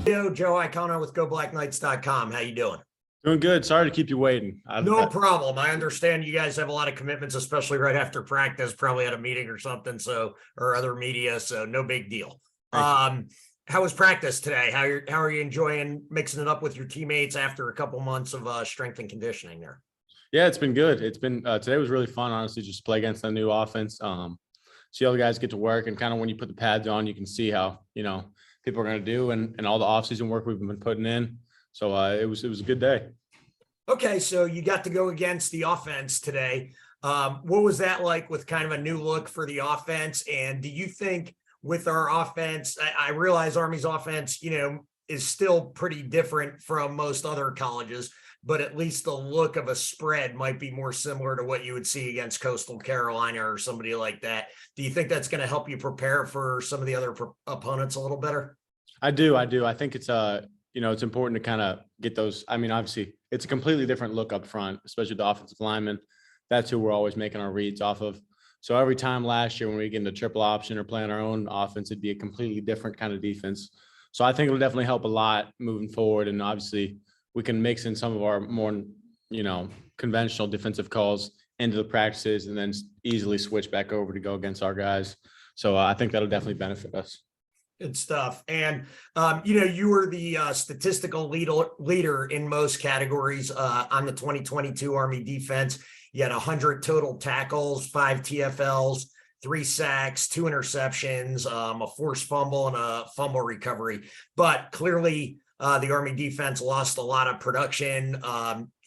Joe Iacono with GoBlackKnights.com. How you doing? Doing good. Sorry to keep you waiting. No problem. I understand you guys have a lot of commitments, especially right after practice, probably at a meeting or something, or other media, so no big deal. How was practice today? How are you enjoying mixing it up with your teammates after a couple months of strength and conditioning there? Yeah, it's been good. It's been today was really fun, honestly, just play against the new offense. See all the guys get to work, and kind of when you put the pads on, you can see how people are going to do and all the offseason work we've been putting in. So it was a good day. Okay, so you got to go against the offense today. What was that like with kind of a new look for the offense? And do you think with our offense, I realize Army's offense, is still pretty different from most other colleges, but at least the look of a spread might be more similar to what you would see against Coastal Carolina or somebody like that. Do you think that's going to help you prepare for some of the other opponents a little better? I do. I think it's it's important to kind of get those. I mean, obviously, it's a completely different look up front, especially the offensive linemen. That's who we're always making our reads off of. So every time last year when we get into triple option or playing our own offense, it'd be a completely different kind of defense. So I think it'll definitely help a lot moving forward. And obviously, we can mix in some of our more, conventional defensive calls into the practices and then easily switch back over to go against our guys. So I think that'll definitely benefit us. Good stuff. And, you were the statistical leader in most categories on the 2022 Army defense. You had 100 total tackles, 5 TFLs, 3 sacks, 2 interceptions, a forced fumble, and a fumble recovery. But clearly, the Army defense lost a lot of production,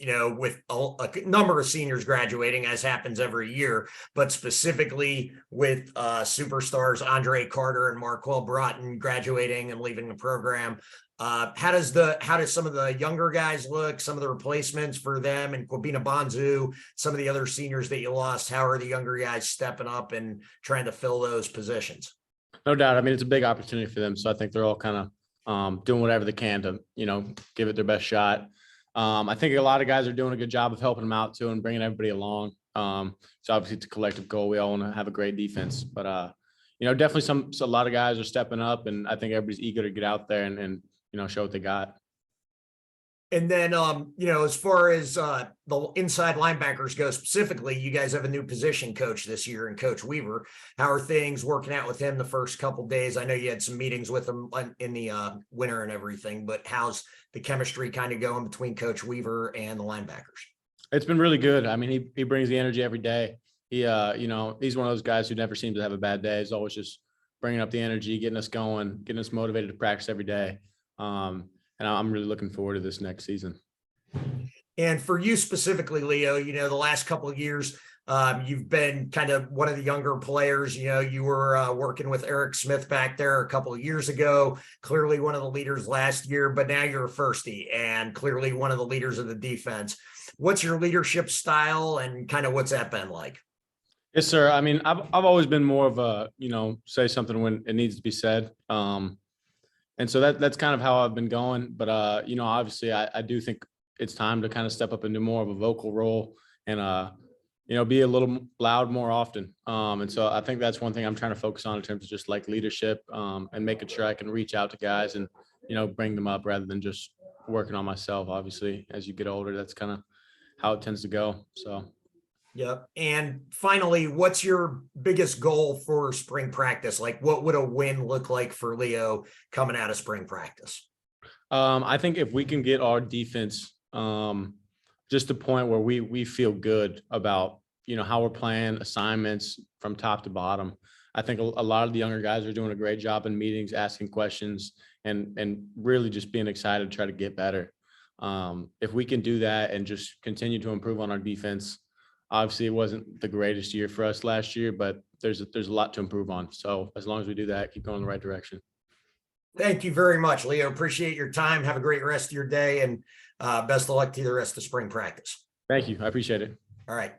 with a number of seniors graduating, as happens every year, but specifically with superstars Andre Carter and Marquell Broughton graduating and leaving the program. How does some of the younger guys look, some of the replacements for them, and Kwabena Bonzu, some of the other seniors that you lost? How are the younger guys stepping up and trying to fill those positions? No doubt. I mean, it's a big opportunity for them. So I think they're all kind of doing whatever they can to, give it their best shot. I think a lot of guys are doing a good job of helping them out too and bringing everybody along. So obviously it's a collective goal. We all want to have a great defense, but definitely a lot of guys are stepping up, and I think everybody's eager to get out there and show what they got. And then, as far as the inside linebackers go specifically, you guys have a new position coach this year in Coach Weaver. How are things working out with him the first couple of days? I know you had some meetings with him in the winter and everything, but how's the chemistry kind of going between Coach Weaver and the linebackers? It's been really good. I mean, he brings the energy every day. He, he's one of those guys who never seems to have a bad day. He's always just bringing up the energy, getting us going, getting us motivated to practice every day. And I'm really looking forward to this next season. And for you specifically, Leo, the last couple of years, you've been kind of one of the younger players. You were working with Eric Smith back there a couple of years ago, clearly one of the leaders last year, but now you're a firstie and clearly one of the leaders of the defense. What's your leadership style and kind of what's that been like? Yes, sir. I mean, I've always been more of a, say something when it needs to be said. And so that's kind of how I've been going. But, obviously I do think it's time to kind of step up into more of a vocal role and, be a little loud more often. And so I think that's one thing I'm trying to focus on in terms of just like leadership and making sure I can reach out to guys and, bring them up rather than just working on myself. Obviously, as you get older, that's kind of how it tends to go. So. Yep. And finally, what's your biggest goal for spring practice? Like, what would a win look like for Leo coming out of spring practice? I think if we can get our defense just a point where we feel good about, how we're playing assignments from top to bottom. I think a lot of the younger guys are doing a great job in meetings, asking questions and really just being excited to try to get better. If we can do that and just continue to improve on our defense. Obviously, it wasn't the greatest year for us last year, but there's a lot to improve on. So as long as we do that, keep going in the right direction. Thank you very much, Leo. Appreciate your time. Have a great rest of your day, and best of luck to you the rest of spring practice. Thank you. I appreciate it. All right.